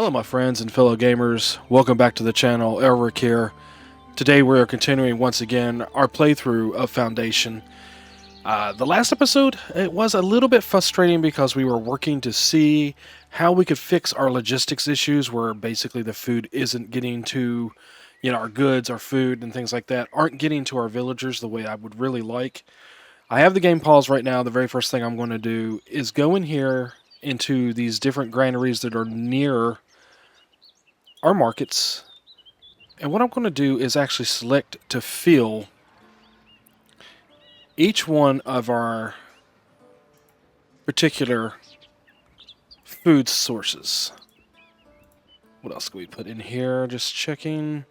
Hello my friends and fellow gamers, welcome back to the channel, Elric here. Today we are continuing once again our playthrough of Foundation. The last episode, it was a little bit frustrating because we were working to see how we could fix our logistics issues where basically the food isn't getting to, our goods, our food and things like that aren't getting to our villagers the way I would really like. I have the game paused right now. The very first thing I'm going to do is go in here into these different granaries that are near our markets, and what I'm going to do is actually select to fill each one of our particular food sources. What else can we put in here? Just checking.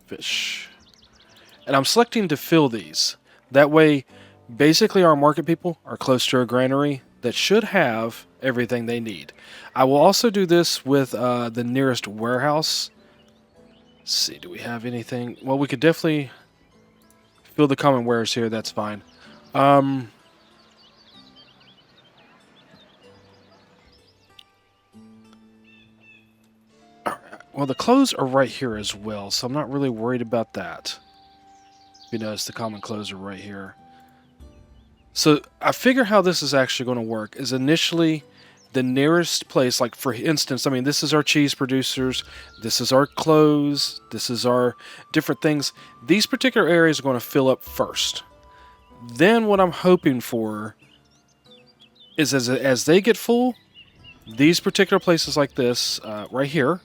Fish. And I'm selecting to fill these. That way, basically our market people are close to a granary that should have everything they need. I will also do this with the nearest warehouse. Let's see, do we have anything? Well, we could definitely fill the common wares here. That's fine. Alright. Well, the clothes are right here as well, so I'm not really worried about that. You notice the common clothes are right here. So I figure how this is actually going to work is initially the nearest place, like for instance, I mean, this is our cheese producers, this is our clothes, this is our different things. These particular areas are going to fill up first. Then what I'm hoping for is as they get full, these particular places like this, right here,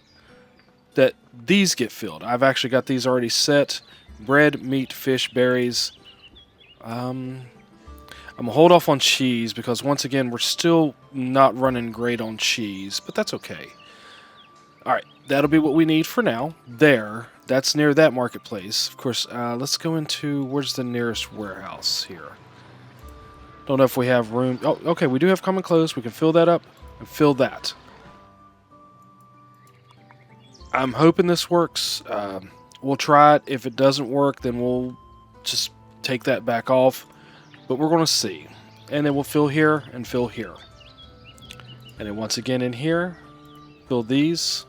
that these get filled. I've actually got these already set. Bread, meat, fish, berries. I'm going to hold off on cheese because, once again, we're still not running great on cheese, but that's okay. Alright, that'll be what we need for now. There, that's near that marketplace. Of course, let's go into, where's the nearest warehouse here? Don't know if we have room. Oh, okay, we do have common clothes. We can fill that up and fill that. I'm hoping this works. We'll try it. If it doesn't work, then we'll just take that back off. But we're going to see. And then we'll fill here and fill here. And then once again in here, fill these.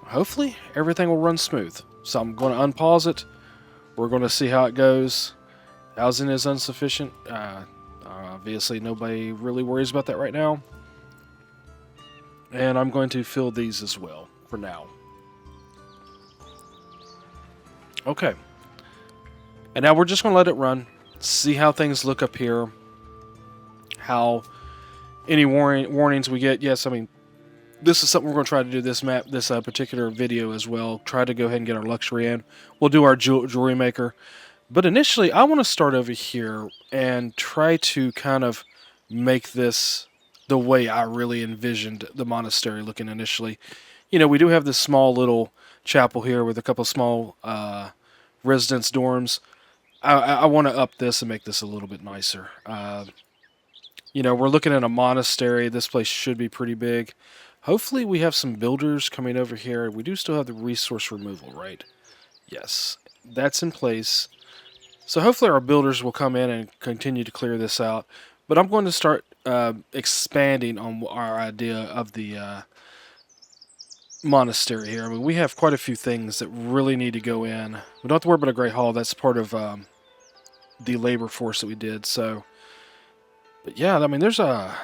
Hopefully everything will run smooth. So I'm going to unpause it. We're going to see how it goes. Housing is insufficient. Obviously nobody really worries about that right now. And I'm going to fill these as well for now. Okay. And now we're just going to let it run. See how things look up here. How any warnings we get. Yes, I mean, this is something we're going to try to do this particular video as well. Try to go ahead and get our luxury in. We'll do our jewelry maker. But initially, I want to start over here and try to kind of make this the way I really envisioned the monastery looking initially. You know, we do have this small little chapel here with a couple small residence dorms. I want to up this and make this a little bit nicer. We're looking at a monastery. This place should be pretty big. Hopefully we have some builders coming over here. We do still have the resource removal, right? Yes, that's in place. So hopefully our builders will come in and continue to clear this out. But I'm going to start expanding on our idea of the monastery here. I mean, we have quite a few things that really need to go in. We don't have to worry about a great hall. That's part of the labor force that we did. So, but yeah, I mean, there's a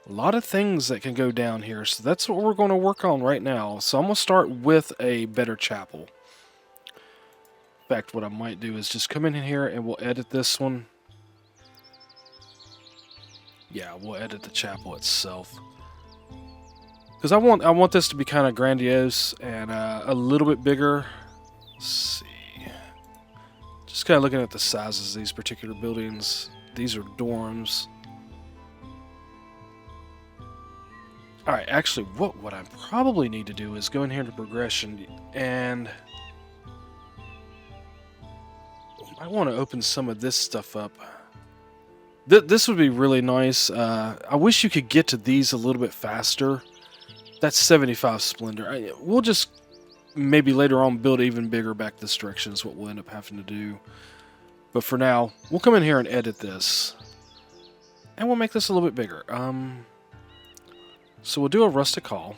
lot of things that can go down here. So that's what we're going to work on right now. So I'm going to start with a better chapel. In fact, what I might do is just come in here and we'll edit this one. Yeah, we'll edit the chapel itself. Because I want this to be kind of grandiose and a little bit bigger. Let's see. Just kind of looking at the sizes of these particular buildings. These are dorms. Alright, actually, what I probably need to do is go in here to progression and I want to open some of this stuff up. This would be really nice. I wish you could get to these a little bit faster. That's 75 Splendor. We'll just maybe later on build even bigger back this direction is what we'll end up having to do. But for now, we'll come in here and edit this. And we'll make this a little bit bigger. So we'll do a rustic hall.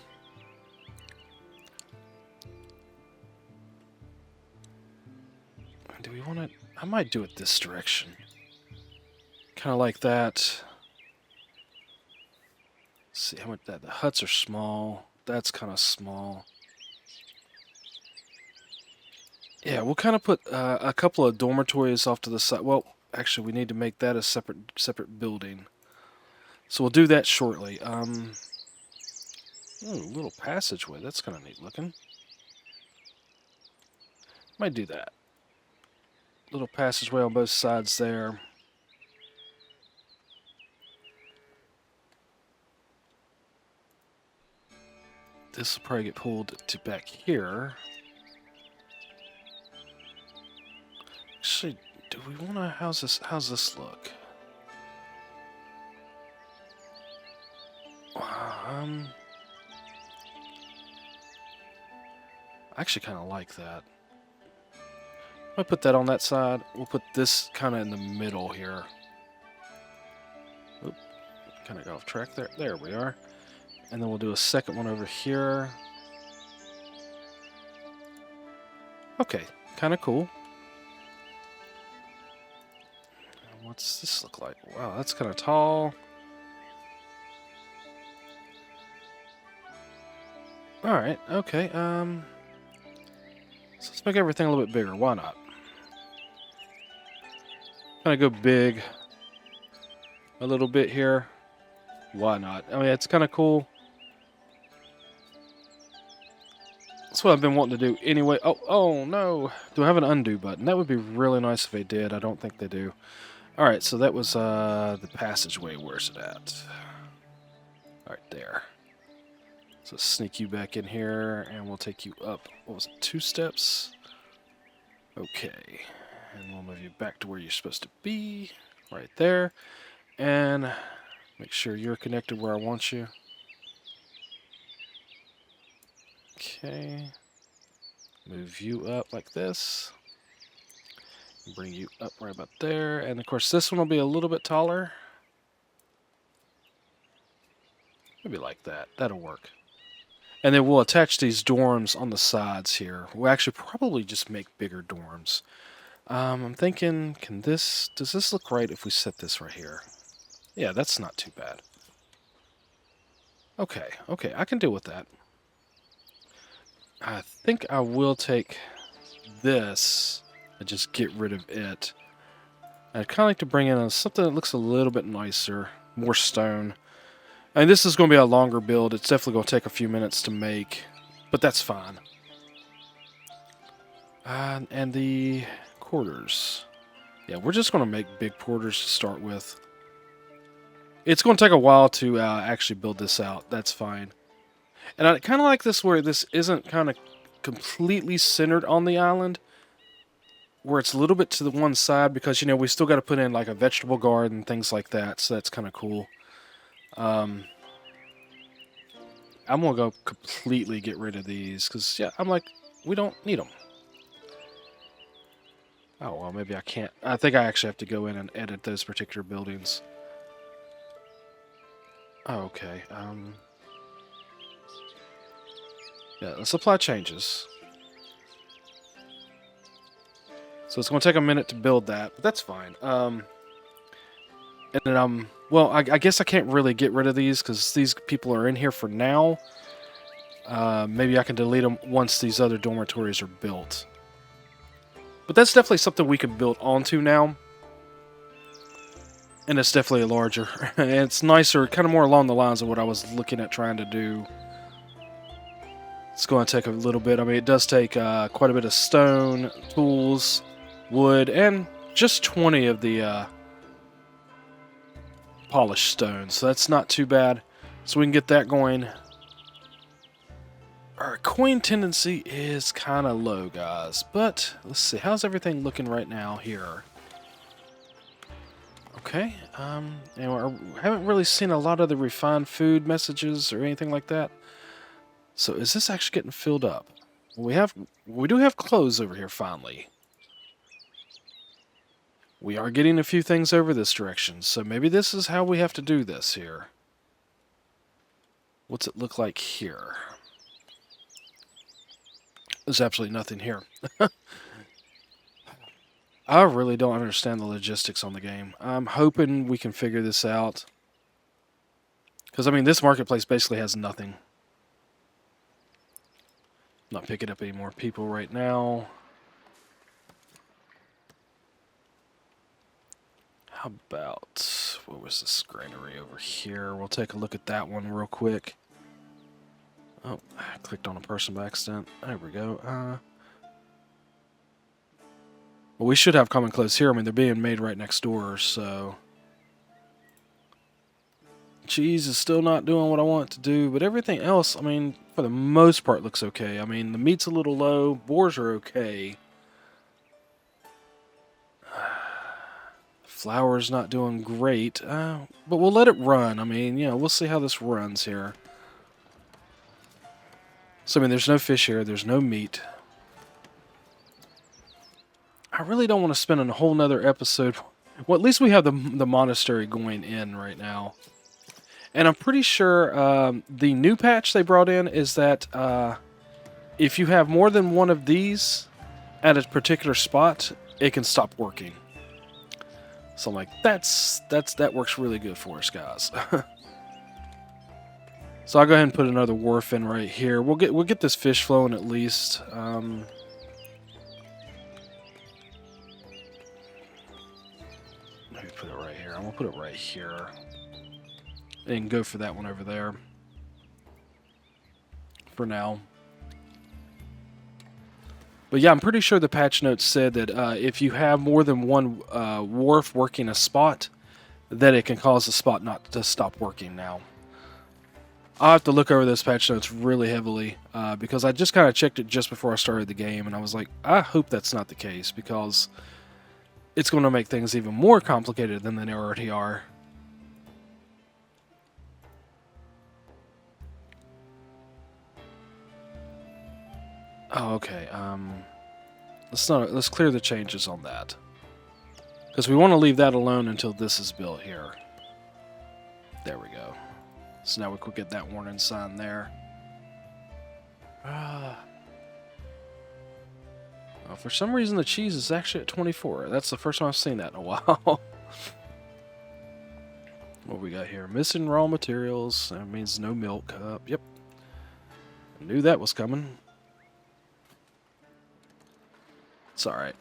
Do we want to... I might do it this direction. Kind of like that. Let's see how much that... The huts are small. That's kind of small. Yeah, we'll kind of put a couple of dormitories off to the side. Well, actually, we need to make that a separate building. So we'll do that shortly. Ooh, little passageway. That's kind of neat looking. Might do that. Little passageway on both sides there. This will probably get pulled to back here. Actually, do we want to... How's this look? I actually kind of like that. I'll put that on that side. We'll put this kind of in the middle here. Oop, kind of got off track there. There we are. And then we'll do a second one over here. Okay, kind of cool. What's this look like? Wow, that's kind of tall. Alright, okay, so let's make everything a little bit bigger. Why not? Kind of go big a little bit here. Why not? I mean, it's kind of cool. That's what I've been wanting to do anyway. Oh no. Do I have an undo button? That would be really nice if they did. I don't think they do. Alright, so that was the passageway. Where's it at? Alright, there. So sneak you back in here, and we'll take you up, what was it, 2 steps? Okay. And we'll move you back to where you're supposed to be. Right there. And make sure you're connected where I want you. Okay. Move you up like this. Bring you up right about there. And of course this one will be a little bit taller. Maybe like that. That'll work. And then we'll attach these dorms on the sides here. We'll actually probably just make bigger dorms. I'm thinking, does this look right if we set this right here? Yeah, that's not too bad. Okay, I can deal with that. I think I will take this and just get rid of it. I'd kind of like to bring in something that looks a little bit nicer, more stone. I mean, this is going to be a longer build. It's definitely going to take a few minutes to make, but that's fine. And the quarters. Yeah, we're just going to make big quarters to start with. It's going to take a while to actually build this out. That's fine. And I kind of like this where this isn't kind of completely centered on the island, where it's a little bit to the one side, because, you know, we still got to put in like a vegetable garden and things like that, so that's kind of cool. I'm going to go completely get rid of these, because, yeah, I'm like, we don't need them. Oh, well, maybe I can't. I think I actually have to go in and edit those particular buildings. Oh, okay. Yeah, the supply changes. So it's going to take a minute to build that, but that's fine. And then, well, I guess I can't really get rid of these because these people are in here for now. Maybe I can delete them once these other dormitories are built. But that's definitely something we can build onto now. And it's definitely larger. And it's nicer, kind of more along the lines of what I was looking at trying to do. It's going to take a little bit. I mean, it does take quite a bit of stone, tools, wood, and just 20 of the polished stone. So that's not too bad. So we can get that going. Our coin tendency is kind of low, guys. But let's see. How's everything looking right now here? Okay. And we haven't really seen a lot of the refined food messages or anything like that. So is this actually getting filled up? We do have clothes over here finally. We are getting a few things over this direction, so maybe this is how we have to do this here. What's it look like here? There's absolutely nothing here. I really don't understand the logistics on the game. I'm hoping we can figure this out. Because, I mean, this marketplace basically has nothing. Not picking up any more people right now. How about... what was this granary over here? We'll take a look at that one real quick. Oh, I clicked on a person by accident. There we go. Well, we should have common clothes here. I mean, they're being made right next door, so... cheese is still not doing what I want it to do, but everything else, I mean, for the most part, looks okay. I mean, the meat's a little low. Boars are okay. Flour's not doing great, but we'll let it run. I mean, you know, we'll see how this runs here. So, I mean, there's no fish here. There's no meat. I really don't want to spend a whole nother episode. Well, at least we have the monastery going in right now. And I'm pretty sure the new patch they brought in is that if you have more than one of these at a particular spot, it can stop working. So I'm like, that works really good for us, guys. So I'll go ahead and put another wharf in right here. We'll get this fish flowing at least. Maybe put it right here. I'm gonna put it right here. And go for that one over there. For now. But yeah, I'm pretty sure the patch notes said that if you have more than one wharf working a spot, that it can cause the spot not to stop working now. I'll have to look over those patch notes really heavily because I just kind of checked it just before I started the game, and I was like, I hope that's not the case because it's going to make things even more complicated than they already are. Oh, okay. Let's clear the changes on that, because we want to leave that alone until this is built here. There we go. So now we could get that warning sign there. Well, for some reason the cheese is actually at 24. That's the first time I've seen that in a while. What we got here? Missing raw materials. That means no milk. Yep. I knew that was coming. It's alright.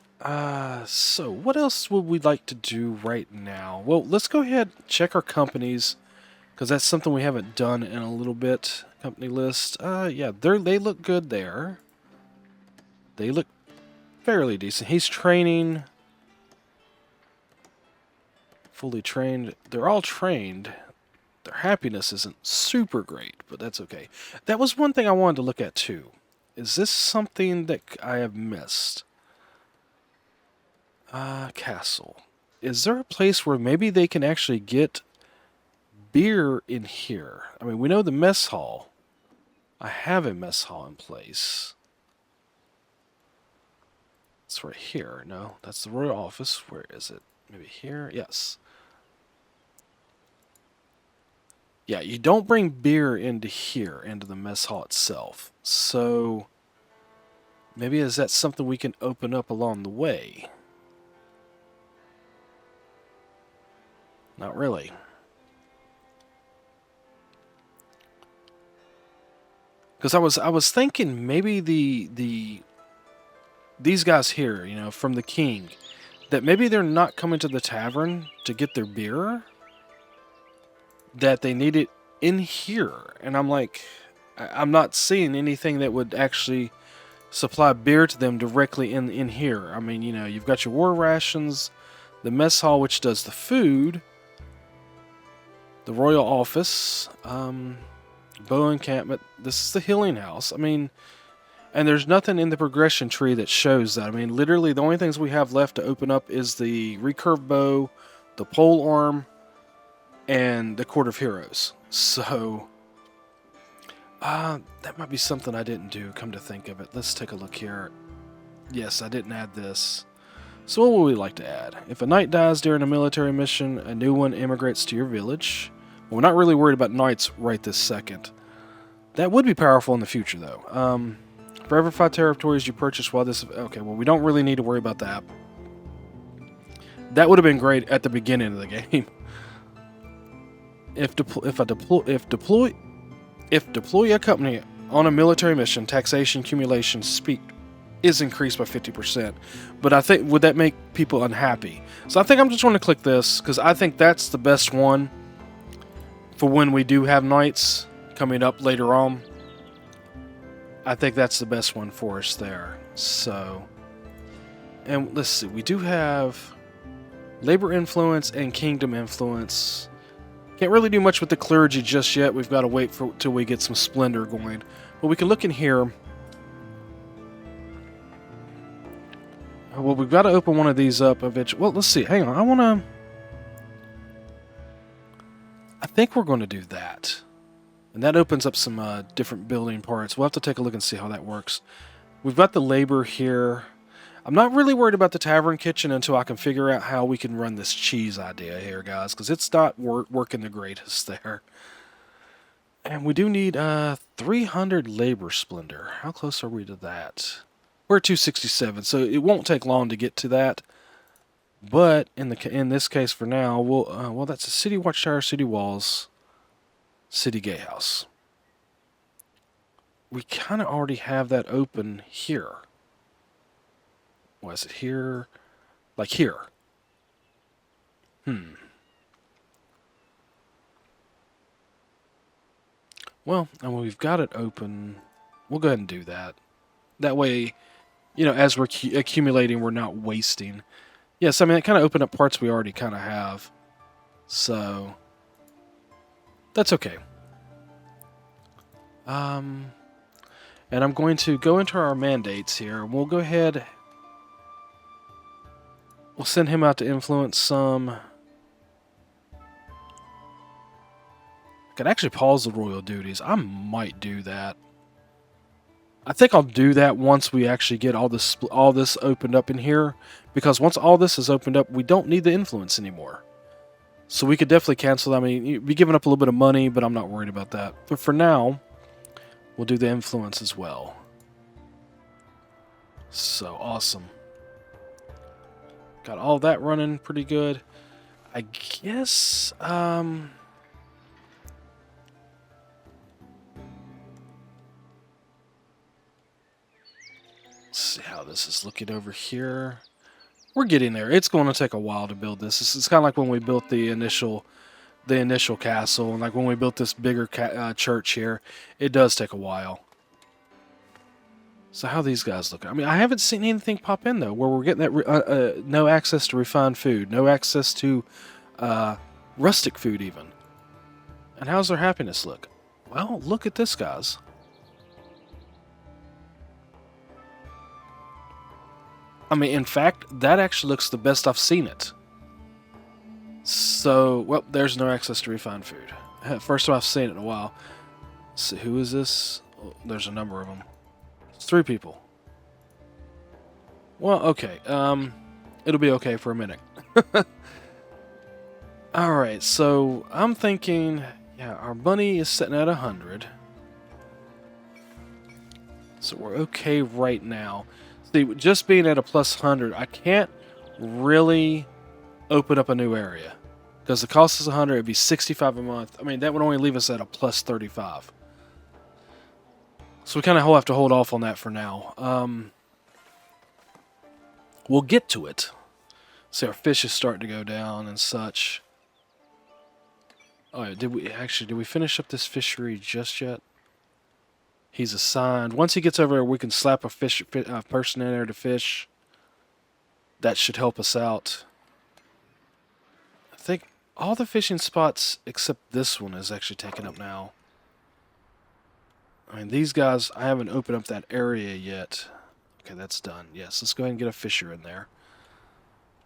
So what else would we like to do right now? Well, let's go ahead and check our companies, because that's something we haven't done in a little bit. Company list. Yeah, they look good there. They look fairly decent. He's training. Fully trained. They're all trained. Their happiness isn't super great, but that's okay. That was one thing I wanted to look at too. Is this something that I have missed? Castle. Is there a place where maybe they can actually get beer in here? I mean, we know the mess hall. I have a mess hall in place. It's right here. No, that's the royal office. Where is it? Maybe here? Yes. Yeah, you don't bring beer into here, into the mess hall itself. So, maybe is that something we can open up along the way? Not really. Because I was thinking maybe these guys here, you know, from the king, that maybe they're not coming to the tavern to get their beer, that they need it in here. And I'm like, I'm not seeing anything that would actually supply beer to them directly in here. I mean, you know, you've got your war rations, the mess hall, which does the food, the royal office, bow encampment. This is the healing house. I mean, and there's nothing in the progression tree that shows that. I mean, literally the only things we have left to open up is the recurve bow, the pole arm, and the Court of Heroes. So, that might be something I didn't do, come to think of it. Let's take a look here. Yes, I didn't add this. So what would we like to add? If a knight dies during a military mission, a new one immigrates to your village. We're not really worried about knights right this second. That would be powerful in the future, though. For every 5 territories you purchase while this... Okay, well, we don't really need to worry about that. That would have been great at the beginning of the game. If deploy a company on a military mission, taxation accumulation speed is increased by 50%. But I think, would that make people unhappy? So I think I'm just going to click this, because I think that's the best one for when we do have knights coming up later on. I think that's the best one for us there. So, and let's see, we do have labor influence and kingdom influence. Can't really do much with the clergy just yet. We've got to wait till we get some splendor going. But we can look in here. Well, we've got to open one of these up eventually. Well, let's see. Hang on. I think we're going to do that. And that opens up some different building parts. We'll have to take a look and see how that works. We've got the labor here. I'm not really worried about the tavern kitchen until I can figure out how we can run this cheese idea here, guys, because it's not working the greatest there. And we do need 300 labor splendor. How close are we to that? We're at 267, so it won't take long to get to that. But in this case, for now, well, that's a city watchtower, city walls, city gatehouse. We kind of already have that open here. Was it here? Like here. Well, and when we've got it open, we'll go ahead and do that. That way, you know, as we're accumulating, we're not wasting. Yes, I mean, it kind of opened up parts we already kind of have. So, that's okay. And I'm going to go into our mandates here. We'll go ahead... We'll send him out to influence some. I could actually pause the royal duties. I might do that. I think I'll do that once we actually get all this opened up in here. Because once all this is opened up, we don't need the influence anymore. So we could definitely cancel that. I mean, you'd be giving up a little bit of money, but I'm not worried about that. But for now, we'll do the influence as well. So awesome. Got all that running pretty good. I guess, let's see how this is looking over here. We're getting there. It's going to take a while to build this. It's kind of like when we built the initial castle, and like when we built this bigger church here. It does take a while. So how these guys look? I mean, I haven't seen anything pop in, though, where we're getting that no access to refined food, no access to rustic food, even. And how's their happiness look? Well, look at this, guys. I mean, in fact, that actually looks the best I've seen it. So, well, there's no access to refined food. First time I've seen it in a while. So who is this? Oh, there's a number of them. 3 people. Well, okay. It'll be okay for a minute. Alright, so I'm thinking, yeah, our money is sitting at 100. So we're okay right now. See, just being at a plus 100, I can't really open up a new area. Because the cost is 100, it'd be 65 a month. I mean, that would only leave us at a plus 35. So we kind of have to hold off on that for now. We'll get to it. See, our fish is starting to go down and such. Oh, yeah, did we finish up this fishery just yet? He's assigned. Once he gets over there, we can slap a person in there to fish. That should help us out. I think all the fishing spots except this one is actually taken up now. I mean, these guys, I haven't opened up that area yet. Okay, that's done. Yes, let's go ahead and get a fisher in there.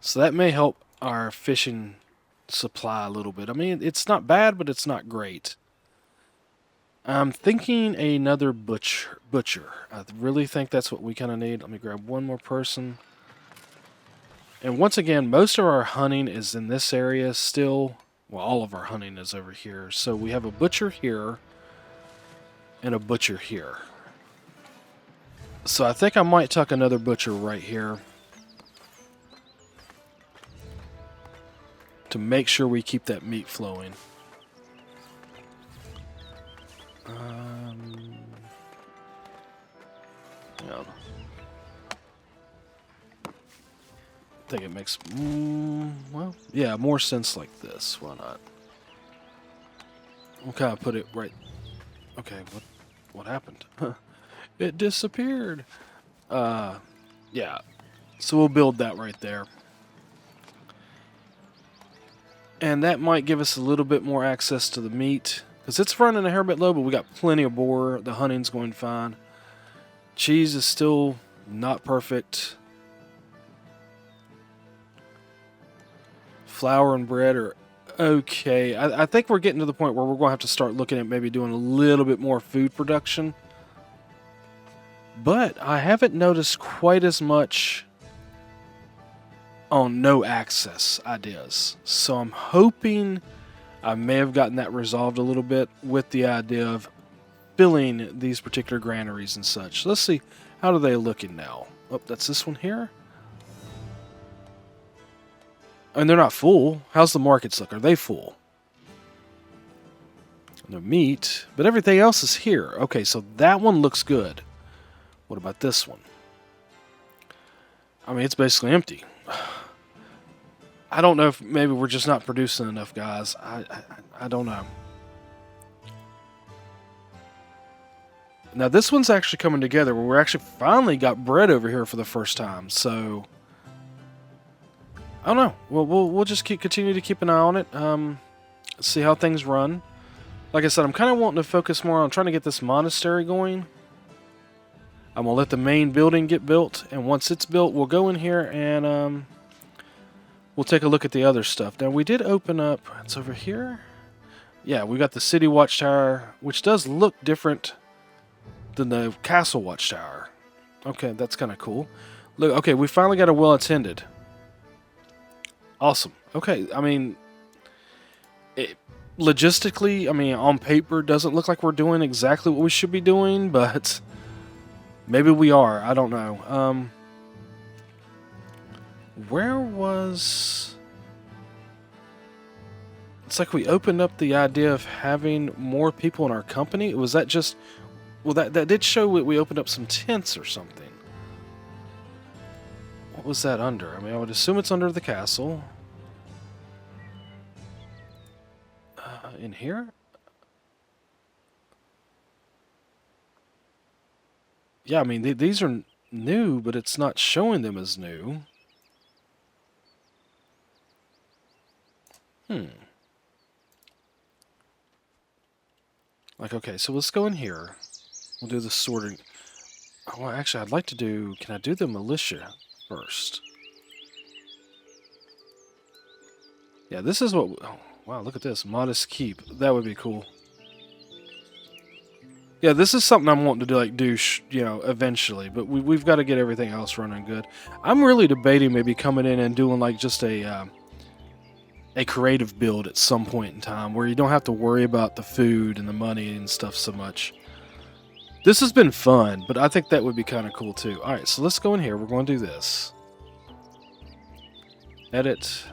So that may help our fishing supply a little bit. I mean, it's not bad, but it's not great. I'm thinking another butcher. I really think that's what we kind of need. Let me grab one more person. And once again, most of our hunting is in this area still. Well, all of our hunting is over here. So we have a butcher here and a butcher here. So I think I might tuck another butcher right here to make sure we keep that meat flowing. Yeah. I think it makes, well, yeah, more sense like this. Why not? We'll kind of put it right. Okay, what happened? It disappeared. Yeah. So we'll build that right there. And that might give us a little bit more access to the meat. Because it's running a hair bit low, but we got plenty of boar. The hunting's going fine. Cheese is still not perfect. Flour and bread are okay. I think we're getting to the point where we're going to have to start looking at maybe doing a little bit more food production. But I haven't noticed quite as much on no access ideas. So I'm hoping I may have gotten that resolved a little bit with the idea of filling these particular granaries and such. Let's see, how are they looking now? Oh, that's this one here. And they're not full. How's the markets look? Are they full? No meat, but everything else is here. Okay, so that one looks good. What about this one? I mean, it's basically empty. I don't know if maybe we're just not producing enough, guys. I don't know. Now, this one's actually coming together where we're actually finally got bread over here for the first time. So, I don't know. We'll just continue to keep an eye on it. See how things run. Like I said, I'm kind of wanting to focus more on trying to get this monastery going. I'm going to let the main building get built. And once it's built, we'll go in here and we'll take a look at the other stuff. Now, we did open up... It's over here? Yeah, we got the city watchtower, which does look different than the castle watchtower. Okay, that's kind of cool. Look, okay, we finally got a well attended. Awesome. Okay, I mean, logistically, I mean, on paper, doesn't look like we're doing exactly what we should be doing, but maybe we are. I don't know. Where was... It's like we opened up the idea of having more people in our company. Was that just... Well, that did show we opened up some tents or something. What was that under? I mean, I would assume it's under the castle. In here? Yeah, I mean, these are new, but it's not showing them as new. Like, okay, so let's go in here. We'll do the sorting. Oh, well, actually, I'd like to do... Can I do the militia first? Yeah, this is what... Oh, wow, look at this. Modest keep. That would be cool. Yeah, this is something I'm wanting to do, you know, eventually. But we've got to get everything else running good. I'm really debating maybe coming in and doing, like, just a creative build at some point in time where you don't have to worry about the food and the money and stuff so much. This has been fun, but I think that would be kind of cool too. Alright, so let's go in here. We're going to do this. Edit.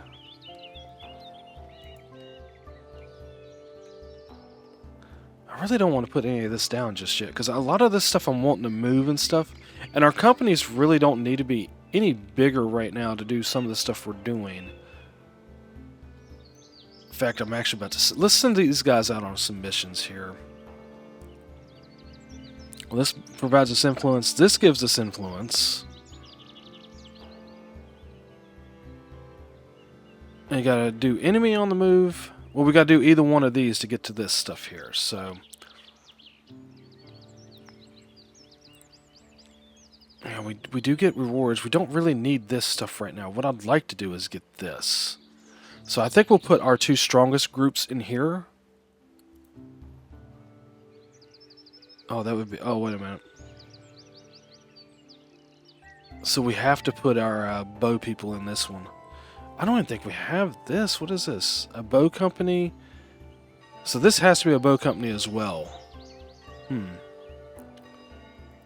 I really don't want to put any of this down just yet, because a lot of this stuff I'm wanting to move and stuff, and our companies really don't need to be any bigger right now to do some of the stuff we're doing. In fact, I'm actually about to... Let's send these guys out on some missions here. Well, this provides us influence. This gives us influence. And you gotta do enemy on the move. Well, we gotta do either one of these to get to this stuff here, so... Yeah, we do get rewards. We don't really need this stuff right now. What I'd like to do is get this. So I think we'll put our two strongest groups in here. Oh, that would be... Oh, wait a minute. So we have to put our bow people in this one. I don't even think we have this. What is this? A bow company? So this has to be a bow company as well.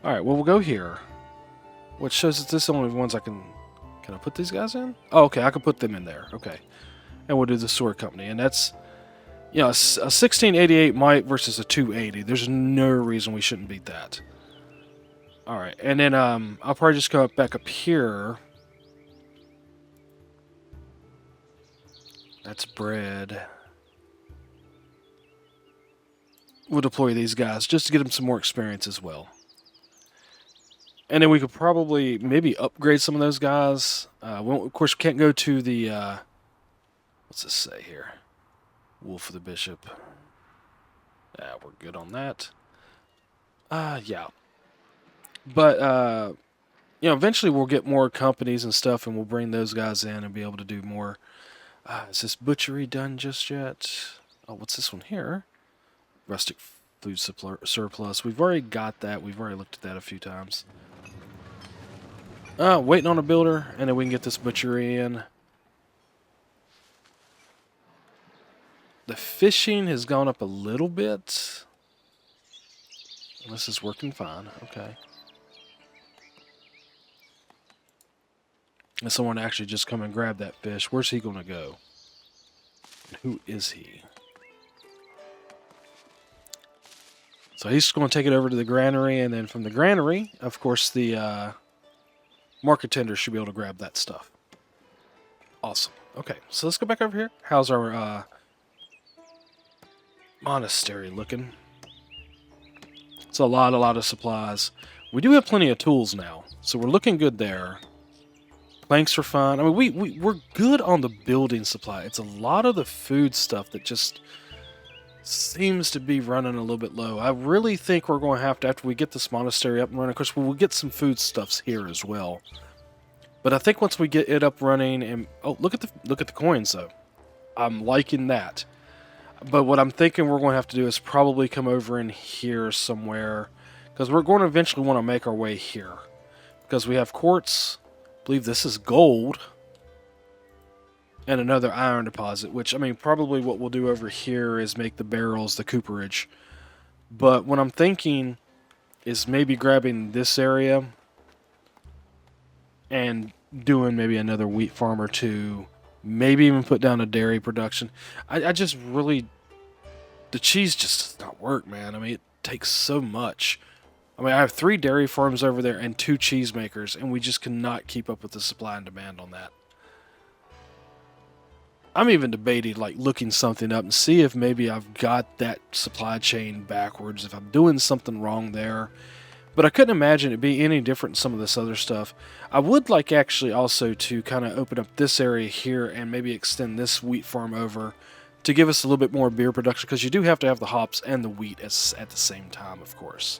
Alright, well, we'll go here. What shows that this is the only ones I can... Can I put these guys in? Oh, okay, I can put them in there. Okay. And we'll do the sword company. And that's... You know, a 1688 might versus a 280. There's no reason we shouldn't beat that. Alright, and then I'll probably just go back up here. That's bread. We'll deploy these guys just to get them some more experience as well. And then we could probably maybe upgrade some of those guys. Of course, we can't go to the... what's this say here? Wolf of the Bishop. Yeah, we're good on that. Yeah. But, you know, eventually we'll get more companies and stuff, and we'll bring those guys in and be able to do more. Is this butchery done just yet? Oh, what's this one here? Rustic food surplus. We've already got that. We've already looked at that a few times. Waiting on a builder, and then we can get this butchery in. The fishing has gone up a little bit. This is working fine. Okay. And someone actually just come and grab that fish. Where's he going to go? Who is he? So he's going to take it over to the granary, and then from the granary, of course, the market tender should be able to grab that stuff. Awesome. Okay, so let's go back over here. How's our monastery looking? It's a lot of supplies. We do have plenty of tools now, so we're looking good there. Planks are fine. I mean, we're good on the building supply. It's a lot of the food stuff that just seems to be running a little bit low. I really think we're going to have to, after we get this monastery up and running, of course, we'll get some food stuffs here as well. But I think once we get it up running, and oh, look at the coins though. I'm liking that. But what I'm thinking we're going to have to do is probably come over in here somewhere, because we're going to eventually want to make our way here, because we have quartz. I believe this is gold. And another iron deposit, which, I mean, probably what we'll do over here is make the barrels, the cooperage. But what I'm thinking is maybe grabbing this area and doing maybe another wheat farm or two. Maybe even put down a dairy production. I just really... The cheese just does not work, man. I mean, it takes so much. I mean, I have 3 dairy farms over there and 2 cheese makers, and we just cannot keep up with the supply and demand on that. I'm even debating, like, looking something up and see if maybe I've got that supply chain backwards, if I'm doing something wrong there. But I couldn't imagine it be any different in some of this other stuff. I would like actually also to kind of open up this area here and maybe extend this wheat farm over to give us a little bit more beer production, because you do have to have the hops and the wheat at the same time, of course.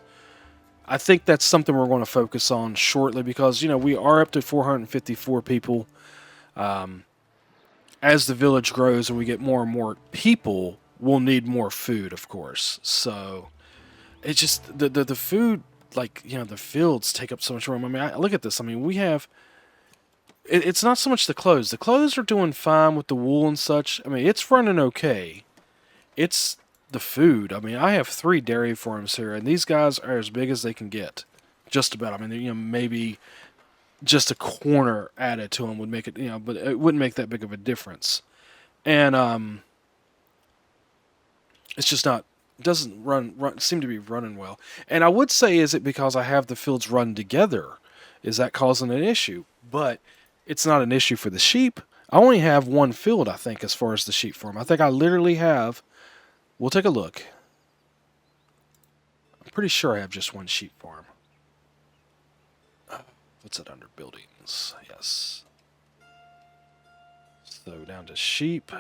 I think that's something we're going to focus on shortly, because, you know, we are up to 454 people. As the village grows and we get more and more people, we'll need more food, of course. So it's just the food, like, you know, the fields take up so much room. I mean, look at this. I mean, we have... It's not so much the clothes. The clothes are doing fine with the wool and such. I mean, it's running okay. It's the food. I mean, I have 3 dairy farms here, and these guys are as big as they can get. Just about. I mean, you know, maybe just a corner added to them would make it, you know, but it wouldn't make that big of a difference. And it's just not... doesn't seem to be running well. And I would say, is it because I have the fields run together? Is that causing an issue? But it's not an issue for the sheep. I only have 1 field, I think, as far as the sheep farm. I think I literally have... We'll take a look. I'm pretty sure I have just 1 sheep farm. What's it under? Buildings. Yes. So down to sheep.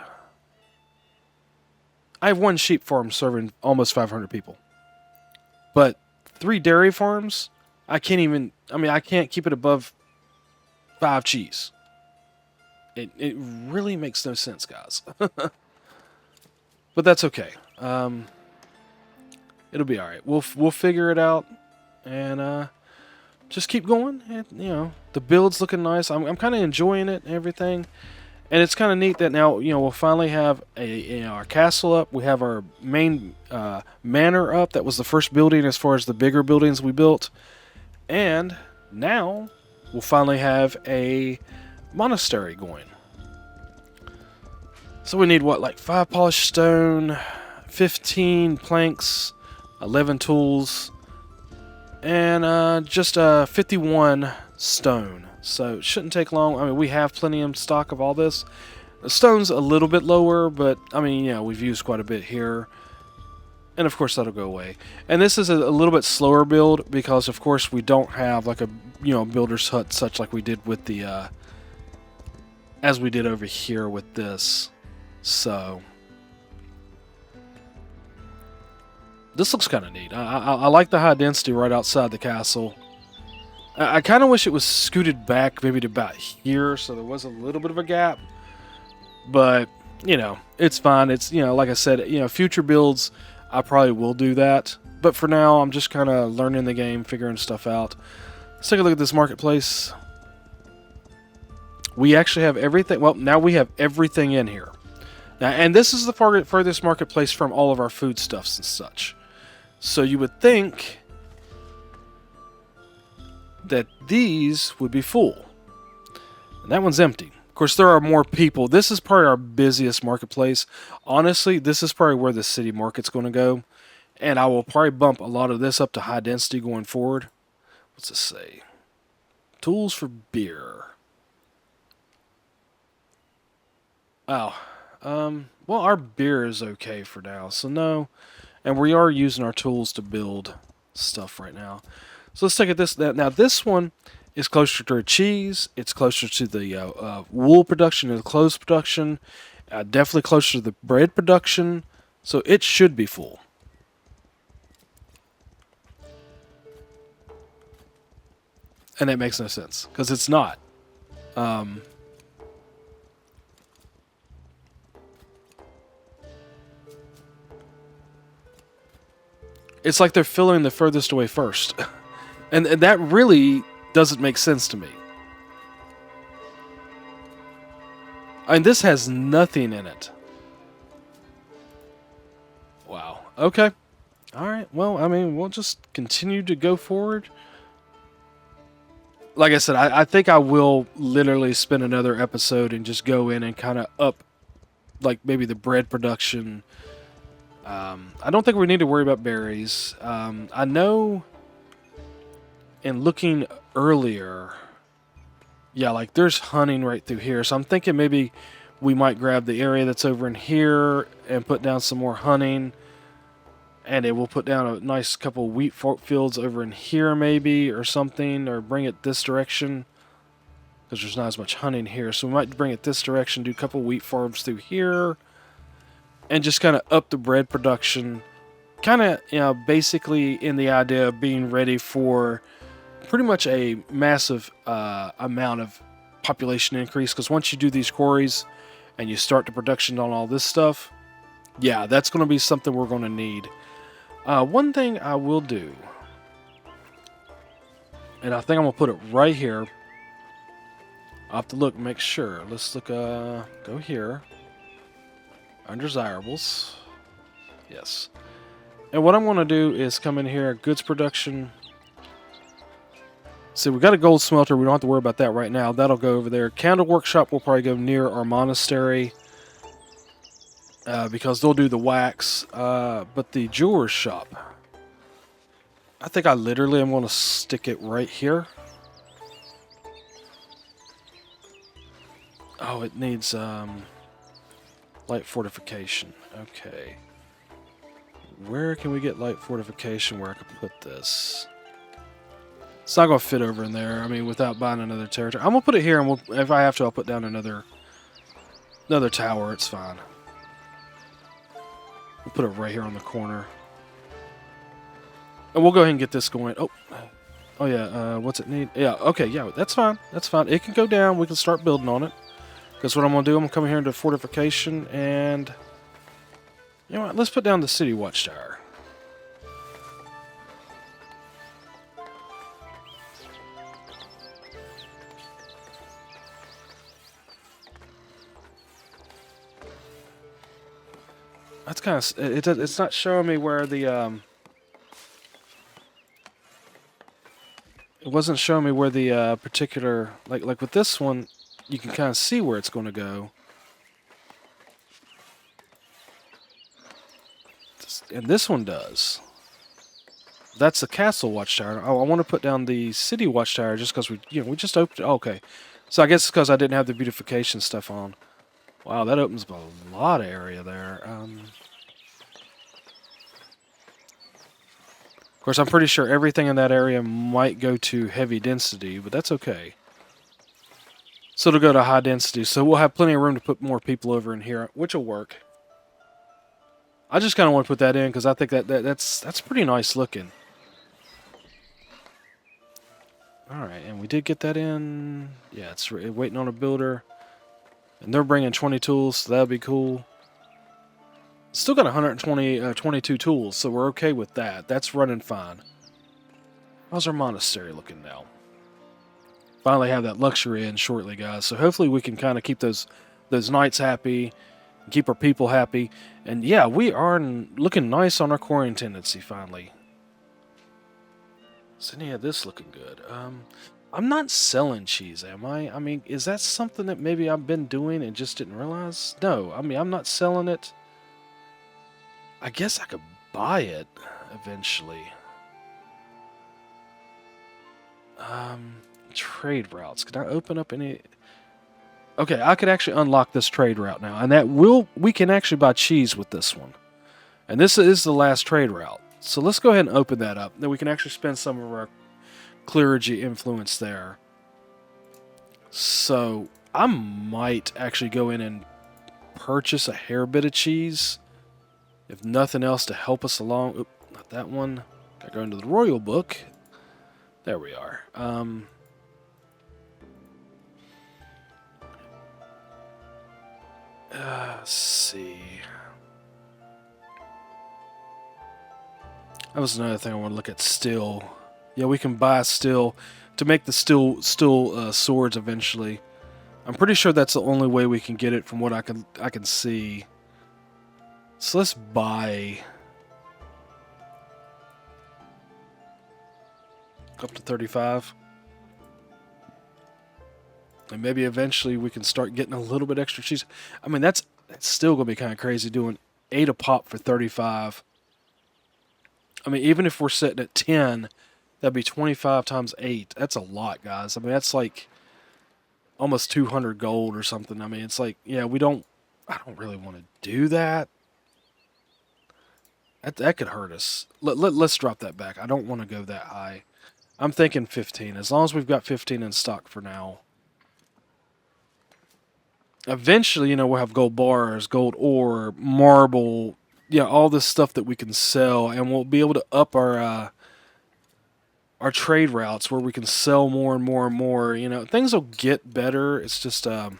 I have 1 sheep farm serving almost 500 people. But 3 dairy farms, I can't even... I mean, I can't keep it above 5 cheese. It really makes no sense, guys. But that's okay. It'll be alright. We'll figure it out. And just keep going. And, the build's looking nice. I'm kind of enjoying it and everything. And it's kind of neat that now, we'll finally have our castle up. We have our main manor up. That was the first building as far as the bigger buildings we built. And now we'll finally have a monastery going. So we need what, like 5 polished stone, 15 planks, 11 tools, and just 51 stone. So it shouldn't take long. I mean, we have plenty of stock of all this. The stone's a little bit lower, but I mean, we've used quite a bit here. And of course that'll go away. And this is a little bit slower build because of course we don't have like a builder's hut such like we did with the as we did over here with this. So this looks kind of neat. I like the high density right outside the castle. I kind of wish it was scooted back maybe to about here so there was a little bit of a gap. But, it's fine. It's, like I said, future builds, I probably will do that. But for now, I'm just kind of learning the game, figuring stuff out. Let's take a look at this marketplace. We actually have everything. Well, now we have everything in here. Now, and this is the furthest marketplace from all of our foodstuffs and such. So you would think that these would be full. And that one's empty. Of course, there are more people. This is probably our busiest marketplace. Honestly, this is probably where the city market's going to go. And I will probably bump a lot of this up to high density going forward. What's it say? Tools for beer. Oh. Well, our beer is okay for now. So no. And we are using our tools to build stuff right now. So let's take at this. Now this one is closer to cheese. It's closer to the wool production and the clothes production. Definitely closer to the bread production. So it should be full. And that makes no sense because it's not. It's like they're filling the furthest away first. And that really doesn't make sense to me. And this has nothing in it. Wow. Okay. All right. Well, I mean, we'll just continue to go forward. Like I said, I think I will literally spend another episode and just go in and kind of up, like maybe the bread production. I don't think we need to worry about berries. I know in looking earlier, yeah, like there's hunting right through here. So I'm thinking maybe we might grab the area that's over in here and put down some more hunting. And it will put down a nice couple wheat fields over in here maybe or something. Or bring it this direction. Because there's not as much hunting here. So we might bring it this direction. Do a couple wheat farms through here. And just kind of up the bread production. Kind of, basically in the idea of being ready for pretty much a massive amount of population increase. Because once you do these quarries and you start the production on all this stuff, yeah, that's going to be something we're going to need. One thing I will do, and I think I'm going to put it right here. I'll have to look, make sure. Let's look, go here. Undesirables. Yes. And what I'm going to do is come in here, goods production. See, we got a gold smelter. We don't have to worry about that right now. That'll go over there. Candle workshop will probably go near our monastery. Because they'll do the wax. But the jeweler's shop, I think I literally am going to stick it right here. Oh, it needs light fortification. Okay. Where can we get light fortification where I can put this? It's not going to fit over in there. I mean, without buying another territory. I'm going to put it here, and if I have to, I'll put down another tower. It's fine. We'll put it right here on the corner. And we'll go ahead and get this going. Oh yeah, what's it need? Yeah, okay, yeah, that's fine. That's fine. It can go down. We can start building on it. Because what I'm going to do, I'm going to come here into fortification and... You know what, let's put down the city watchtower. That's kind of it's not showing me where the it wasn't showing me where the particular like with this one, you can kind of see where it's going to go. And this one does. That's the castle watchtower. Oh, I want to put down the city watchtower just because we just opened it. Oh, okay. So I guess it's because I didn't have the beautification stuff on. Wow, that opens up a lot of area there. Of course, I'm pretty sure everything in that area might go to heavy density, but that's okay. So it'll go to high density, so we'll have plenty of room to put more people over in here, which will work. I just kind of want to put that in because I think that's pretty nice looking. Alright, and we did get that in. Yeah, it's waiting on a builder. And they're bringing 20 tools, so that'll be cool. Still got 22 tools, so we're okay with that. That's running fine. How's our monastery looking now? Finally have that luxury in shortly, guys. So hopefully we can kind of keep those knights happy, keep our people happy. And yeah, we are looking nice on our quarrying tendency finally. So yeah, this looking good. I'm not selling cheese, am I? I mean, is that something that maybe I've been doing and just didn't realize? No, I mean, I'm not selling it. I guess I could buy it eventually. Trade routes. Can I open up any? Okay, I could actually unlock this trade route now, and we can actually buy cheese with this one. And this is the last trade route. So let's go ahead and open that up. Then we can actually spend some of our clergy influence there. So I might actually go in and purchase a hair bit of cheese. If nothing else to help us along. Oop, not that one. Gotta go into the royal book. There we are. Let's see. That was another thing I want to look at. Steel. Yeah, we can buy steel to make the steel swords eventually. I'm pretty sure that's the only way we can get it from what I can see. So let's buy up to 35. And maybe eventually we can start getting a little bit extra cheese. I mean, that's still going to be kind of crazy doing 8 a pop for 35. I mean, even if we're sitting at 10, that'd be 25 times 8. That's a lot, guys. I mean, that's like almost 200 gold or something. I mean, it's like, yeah, I don't really want to do that. That could hurt us. Let's drop that back. I don't want to go that high. I'm thinking 15. As long as we've got 15 in stock for now. Eventually, we'll have gold bars, gold ore, marble, all this stuff that we can sell, and we'll be able to up our trade routes where we can sell more and more and more. Things will get better. It's just a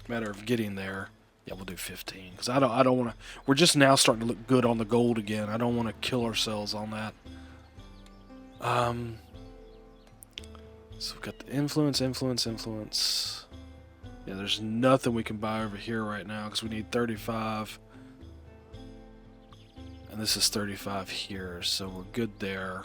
matter of getting there. Yeah, we'll do 15 because I don't want to. We're just now starting to look good on the gold again. I don't want to kill ourselves on that. So we've got the influence. Yeah, there's nothing we can buy over here right now because we need 35. And this is 35 here, so we're good there.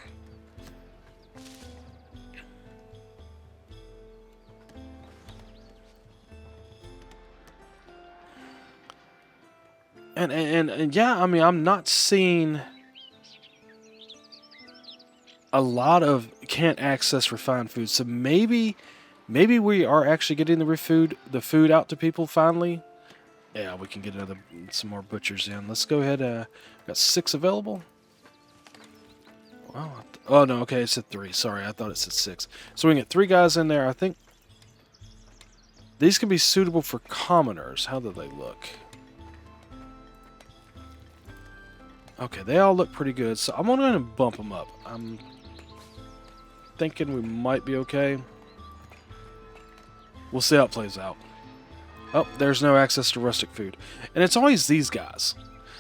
And yeah, I mean, I'm not seeing a lot of can't access refined food. So maybe we are actually getting the food out to people finally. Yeah, we can get some more butchers in. Let's go ahead. Got 6 available. Wow. Oh no, okay, it said 3. Sorry, I thought it said 6. So we can get 3 guys in there. I think these can be suitable for commoners. How do they look? Okay, they all look pretty good. So I'm going to bump them up. I'm thinking we might be okay. We'll see how it plays out. Oh, there's no access to rustic food. And it's always these guys.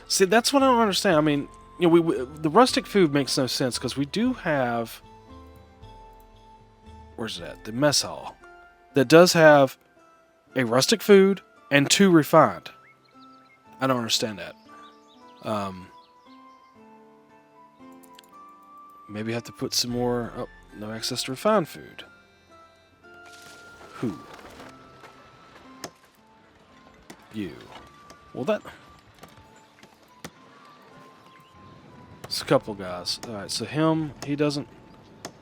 See, that's what I don't understand. I mean, the rustic food makes no sense because we do have... Where's it at? The mess hall. That does have a rustic food and 2 refined. I don't understand that. Um, maybe have to put some more... Oh, no access to refined food. Who? You. Well, that... It's a couple guys. Alright, so him, he doesn't...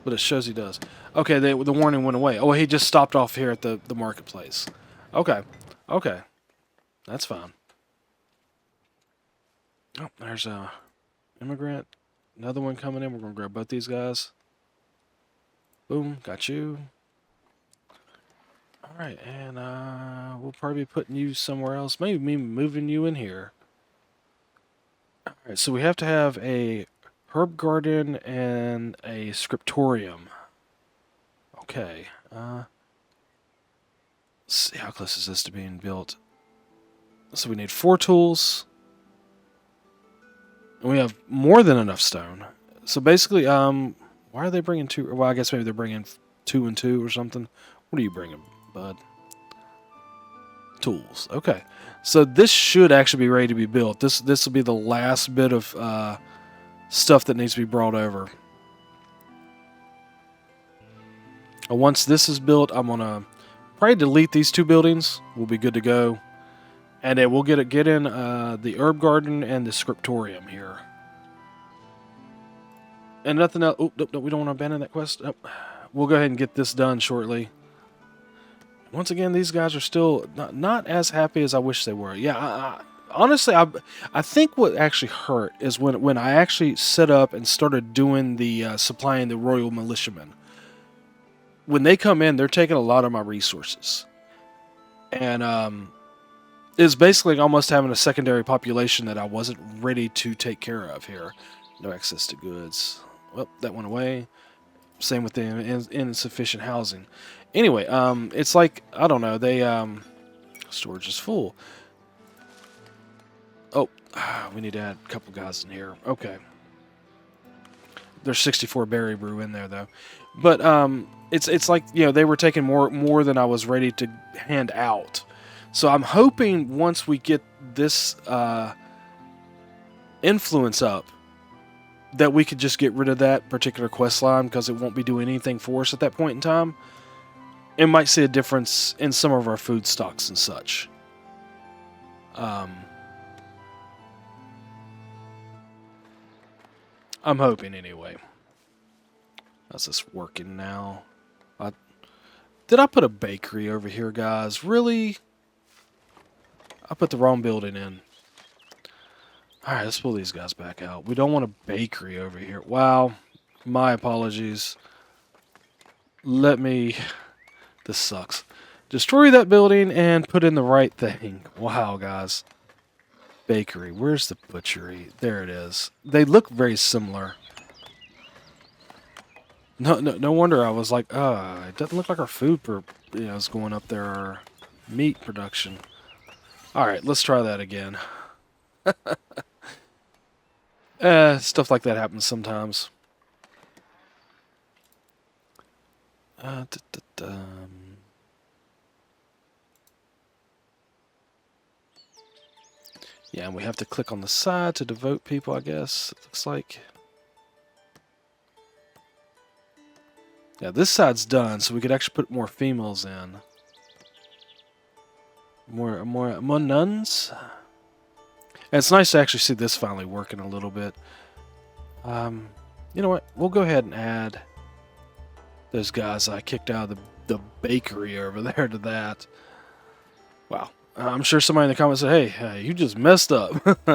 But it shows he does. Okay, the warning went away. Oh, he just stopped off here at the marketplace. Okay. Okay. That's fine. Oh, there's a immigrant. Another one coming in. We're going to grab both these guys. Boom. Got you. Alright, and we'll probably be putting you somewhere else. Maybe me moving you in here. Alright, so we have to have a herb garden and a scriptorium. Okay. Let's see, how close is this to being built? So we need 4 tools. And we have more than enough stone. So basically, why are they bringing 2? Well, I guess maybe they're bringing 2 and 2 or something. What are you bringing, bud? Tools. Okay. So this should actually be ready to be built. This will be the last bit of stuff that needs to be brought over. And once this is built, I'm gonna probably delete these 2 buildings. We'll be good to go. And then we'll get in the herb garden and the scriptorium here. And nothing else. Oh, no, we don't want to abandon that quest. Oh, we'll go ahead and get this done shortly. Once again, these guys are still not as happy as I wish they were. Yeah, honestly, I think what actually hurt is when I actually set up and started doing the supplying the royal militiamen. When they come in, they're taking a lot of my resources. And it's basically almost having a secondary population that I wasn't ready to take care of here. No access to goods. Well, that went away. Same with the insufficient housing. Anyway, it's like, I don't know, they, storage is full. Oh, we need to add a couple guys in here. Okay. There's 64 berry brew in there, though. But, it's like, you know, they were taking more than I was ready to hand out. So I'm hoping once we get this influence up, that we could just get rid of that particular quest line because it won't be doing anything for us at that point in time. And might see a difference in some of our food stocks and such. I'm hoping anyway. How's this working now? Did I put a bakery over here, guys? Really? I put the wrong building in. Alright, let's pull these guys back out. We don't want a bakery over here. Wow. My apologies. Let me... This sucks. Destroy that building and put in the right thing. Wow, guys. Bakery. Where's the butchery? There it is. They look very similar. No wonder I was like, it doesn't look like our food is going up there. Our meat production. Alright, let's try that again. Stuff like that happens sometimes. Yeah, and we have to click on the side to devote people, I guess. It looks like. Yeah, this side's done, so we could actually put more females in. More nuns. And it's nice to actually see this finally working a little bit. You know what? We'll go ahead and add those guys I kicked out of the bakery over there to that. Wow. I'm sure somebody in the comments said, hey, you just messed up.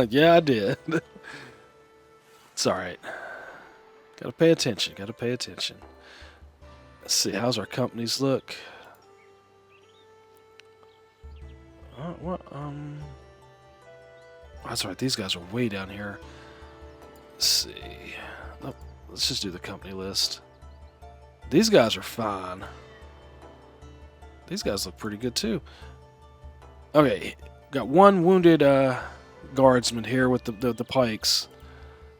Yeah, I did. It's alright. Gotta pay attention. Gotta pay attention. Let's see. How's our companies look? That's right. These guys are way down here. Let's see. Oh, let's just do the company list. These guys are fine. These guys look pretty good too. Okay, got one wounded guardsman here with the pikes,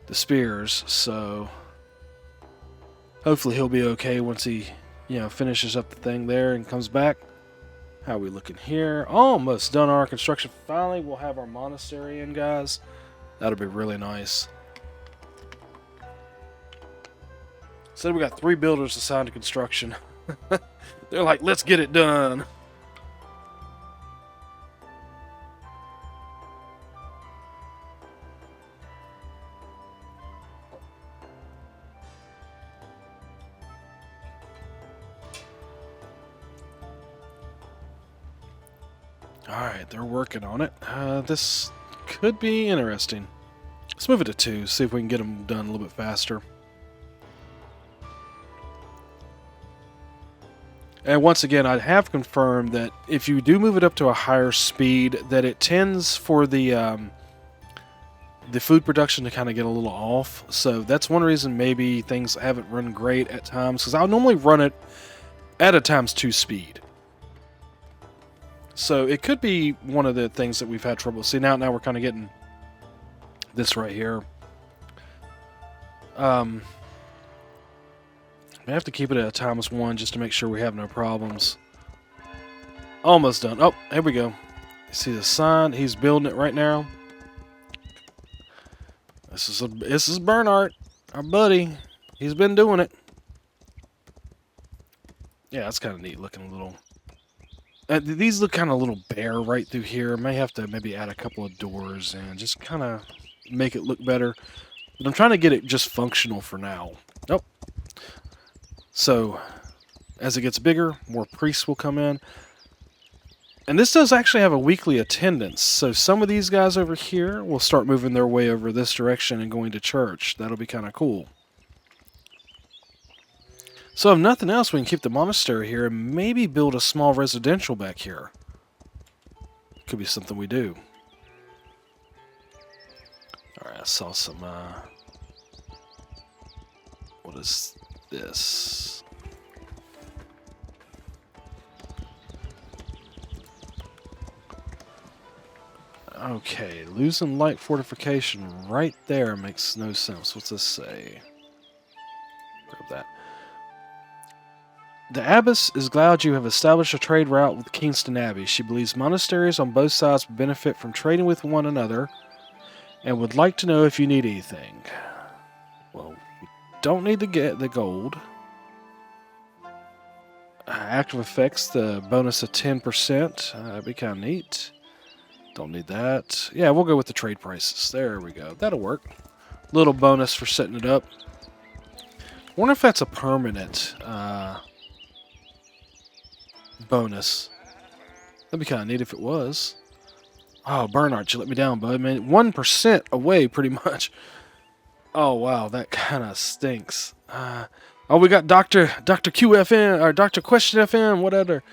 the spears. So hopefully he'll be okay once he, finishes up the thing there and comes back. How are we looking here? Almost done our construction. Finally, we'll have our monastery in, guys. That'll be really nice. So we got 3 builders assigned to construction. They're like, let's get it done. Alright, they're working on it. This could be interesting. Let's move it to 2, see if we can get them done a little bit faster. And once again, I have confirmed that if you do move it up to a higher speed, that it tends for the food production to kind of get a little off. So that's one reason maybe things haven't run great at times, because I'll normally run it at a ×2 speed. So it could be one of the things that we've had trouble. See, now we're kind of getting this right here. I have to keep it at a ×1 just to make sure we have no problems. Almost done. Oh, here we go. You see the sign? He's building it right now. This is Bernard, our buddy. He's been doing it. Yeah, that's kind of neat looking little. These look kind of a little bare right through here. May have to maybe add a couple of doors and just kind of make it look better. But I'm trying to get it just functional for now. Nope. So, as it gets bigger, more priests will come in. And this does actually have a weekly attendance. So some of these guys over here will start moving their way over this direction and going to church. That'll be kind of cool. So if nothing else, we can keep the monastery here and maybe build a small residential back here. Could be something we do. Alright, I saw some, what is this? Okay, losing light fortification right there makes no sense. What's this say? Grab that. The abbess is glad you have established a trade route with Kingston Abbey. She believes monasteries on both sides would benefit from trading with one another and would like to know if you need anything. Well, we don't need to get the gold. Active effects, the bonus of 10%. That'd be kind of neat. Don't need that. Yeah, we'll go with the trade prices. There we go. That'll work. Little bonus for setting it up. Wonder if that's a permanent bonus. That'd be kind of neat if it was. Oh, Bernard, you let me down, bud. Man, 1% away, pretty much. Oh, wow, that kind of stinks. Oh, we got Dr. QFN, or Dr. Question FM, whatever.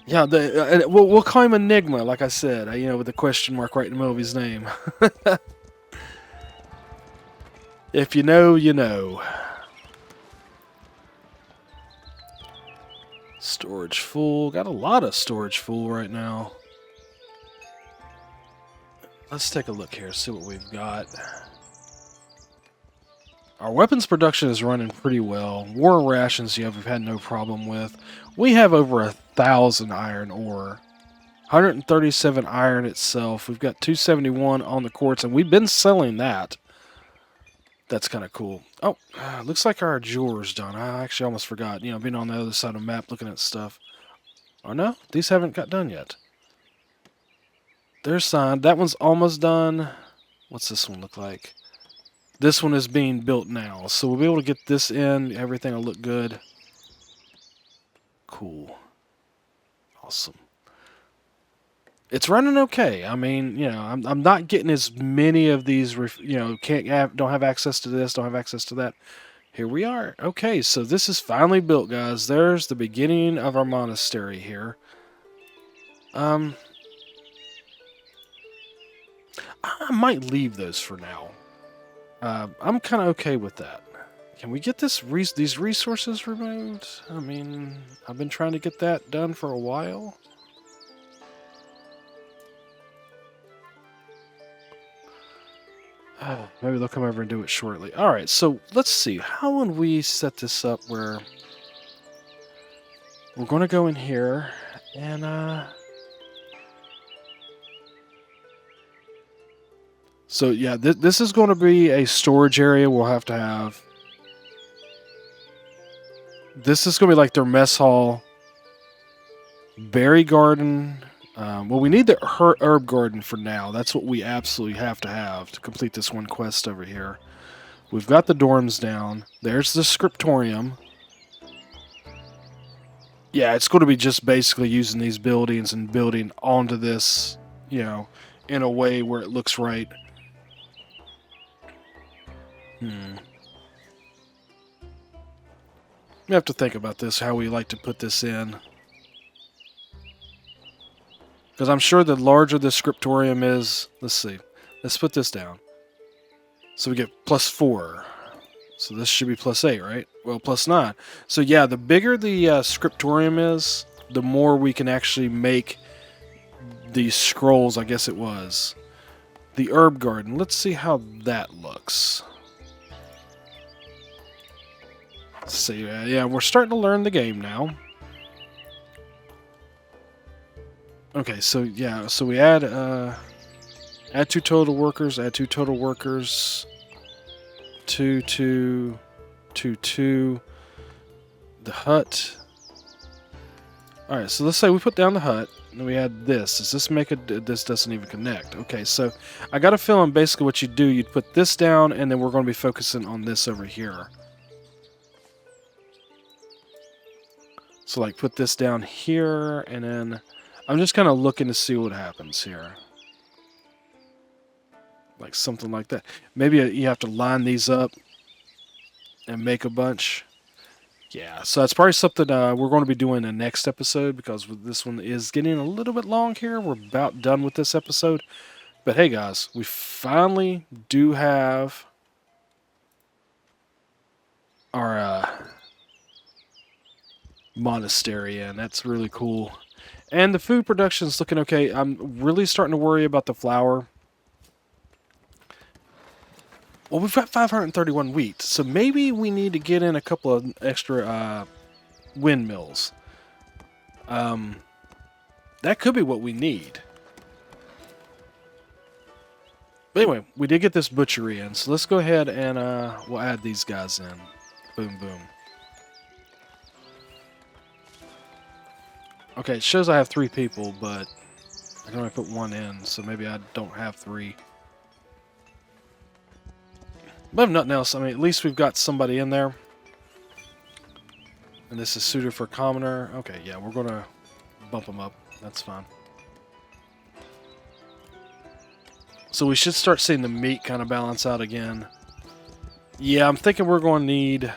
Yeah, we'll call him Enigma, like I said, you know, with the question mark right in the middle of his name. If you know, you know. Storage full. Got a lot of storage full right now. Let's take a look here, see what we've got. Our weapons production is running pretty well. War rations, yeah, we've had no problem with. We have over 1,000 iron ore. 137 iron itself. We've got 271 on the quartz, and we've been selling that. That's kind of cool. Oh, looks like our jeweler's done. I actually almost forgot. You know, being on the other side of the map looking at stuff. Oh, no? These haven't got done yet. They're signed. That one's almost done. What's this one look like? This one is being built now. So we'll be able to get this in. Everything will look good. Cool. Awesome. It's running okay. I mean, you know, I'm not getting as many of these, you know, don't have access to this, don't have access to that. Here we are. Okay, so this is finally built, guys. There's the beginning of our monastery here. I might leave those for now. I'm kind of okay with that. Can we get these resources removed? I mean, I've been trying to get that done for a while. Maybe they'll come over and do it shortly. Alright, so let's see. How would we set this up where we're going to go in here and So yeah, this is going to be a storage area we'll have to have. This is going to be like their mess hall. Berry garden. Well, we need the herb garden for now. That's what we absolutely have to complete this one quest over here. We've got the dorms down. There's the scriptorium. Yeah, it's going to be just basically using these buildings and building onto this, you know, in a way where it looks right. We have to think about this, how we like to put this in. Because I'm sure the larger the scriptorium is, let's see, let's put this down. So we get +4. So this should be +8, right? Well, +9. So yeah, the bigger the scriptorium is, the more we can actually make these scrolls, I guess it was. The herb garden, let's see how that looks. Let's see, yeah, we're starting to learn the game now. Okay, so yeah, so we add 2 total workers, add 2 total workers, 2, 2, 2, 2, the hut. Alright, so let's say we put down the hut, and we add this. Does this make it, this doesn't even connect. Okay, so I got a feeling basically what you do, you'd put this down, and then we're going to be focusing on this over here. So like put this down here, and then I'm just kind of looking to see what happens here. Like something like that. Maybe you have to line these up and make a bunch. Yeah, so that's probably something we're going to be doing in the next episode, because this one is getting a little bit long here. We're about done with this episode. But hey guys, we finally do have our monastery in. That's really cool. And the food production is looking okay. I'm really starting to worry about the flour. Well, we've got 531 wheat, so maybe we need to get in a couple of extra windmills. That could be what we need. But anyway, we did get this butchery in, so let's go ahead and we'll add these guys in. Boom, boom. Okay, it shows I have 3 people, but I can only put 1 in, so maybe I don't have 3. But if nothing else, I mean, at least we've got somebody in there. And this is suited for commoner. Okay, yeah, we're going to bump them up. That's fine. So we should start seeing the meat kind of balance out again. Yeah, I'm thinking we're going to need...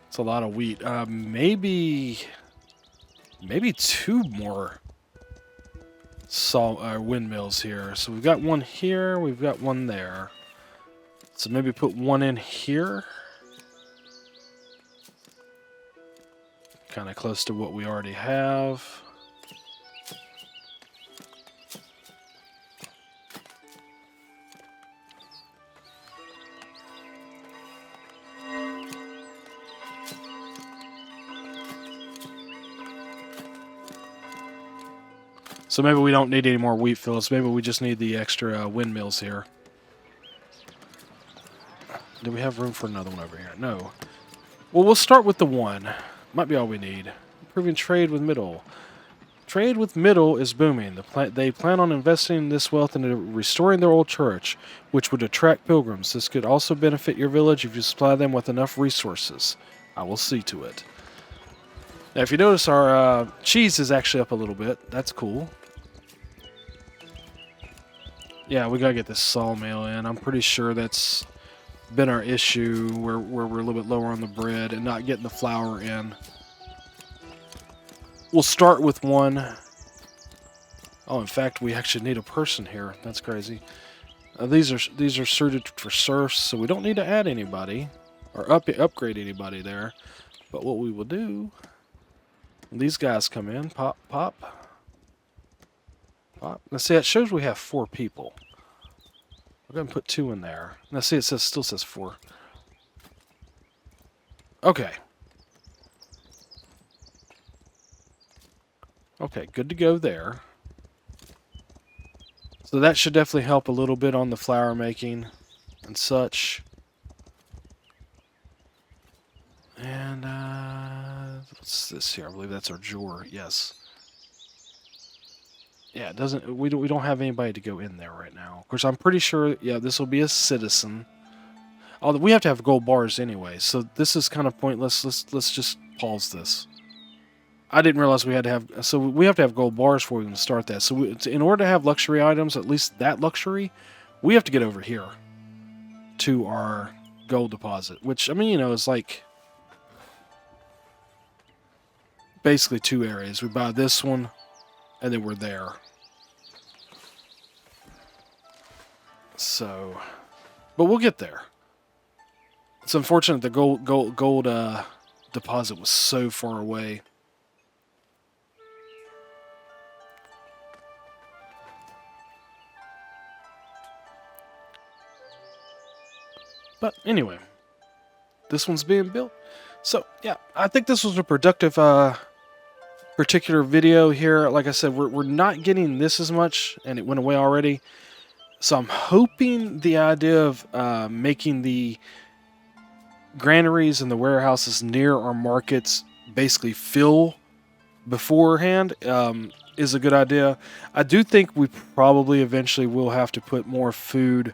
It's a lot of wheat. Maybe 2 more windmills here. So we've got 1 here, we've got 1 there. So maybe put 1 in here. Kind of close to what we already have. So maybe we don't need any more wheat fields. Maybe we just need the extra windmills here. Do we have room for another one over here? No. Well, we'll start with the 1. Might be all we need. Improving trade with Middle. Trade with Middle is booming. They plan on investing this wealth into restoring their old church, which would attract pilgrims. This could also benefit your village if you supply them with enough resources. I will see to it. Now, if you notice, our cheese is actually up a little bit. That's cool. Yeah, we gotta get this sawmill in. I'm pretty sure that's been our issue, where we're a little bit lower on the bread and not getting the flour in. We'll start with 1. Oh, in fact, we actually need a person here. That's crazy. These are suited for serfs, so we don't need to add anybody or upgrade anybody there. But what we will do, these guys come in, pop, pop, pop. Now see, it shows we have 4 people. We're going to put 2 in there. Now see, it still says 4. Okay. Okay, good to go there. So So that should definitely help a little bit on the flour making and such. And what's this here? I believe that's our drawer. Yes. Yeah, it doesn't. We don't have anybody to go in there right now. Of course, I'm pretty sure. Yeah, this will be a citizen. Although we have to have gold bars anyway, so this is kind of pointless. Let's just pause this. I didn't realize we had to have. So we have to have gold bars before we can start that. So in order to have luxury items, at least that luxury, we have to get over here to our gold deposit. Which, I mean, you know, is like basically 2 areas. We buy this one, and then we're there. So, but we'll get there. It's unfortunate the gold deposit was so far away. But anyway, this one's being built. So yeah, I think this was a productive particular video here. Like I said, we're not getting this as much, and it went away already. So I'm hoping the idea of making the granaries and the warehouses near our markets basically fill beforehand is a good idea. I do think we probably eventually will have to put more food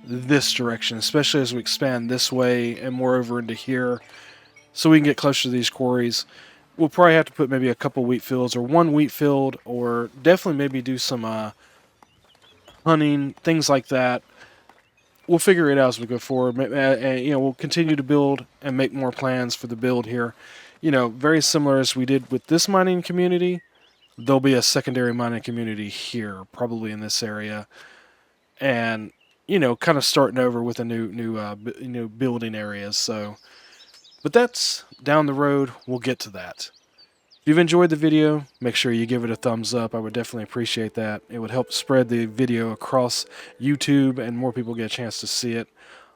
this direction, especially as we expand this way and more over into here, so we can get closer to these quarries. We'll probably have to put maybe a couple wheat fields or 1 wheat field, or definitely maybe do some hunting, things like that. We'll figure it out as we go forward. You know, we'll continue to build and make more plans for the build here. You know, very similar as we did with this mining community. There'll be a secondary mining community here, probably in this area, and you know, kind of starting over with a new building areas. So, but that's down the road. We'll get to that. If you've enjoyed the video, make sure you give it a thumbs up. I would definitely appreciate that. It would help spread the video across YouTube and more people get a chance to see it.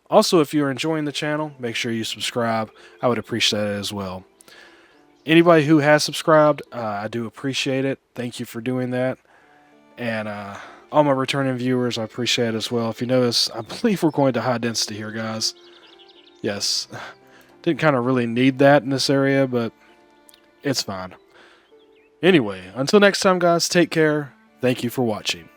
Also, if you're enjoying the channel, make sure you subscribe. I would appreciate it as well. Anybody who has subscribed, I do appreciate it. Thank you for doing that. And all my returning viewers, I appreciate it as well. If you notice, I believe we're going to high density here, guys. Yes. Didn't kind of really need that in this area, but it's fine. Anyway, until next time, guys, take care. Thank you for watching.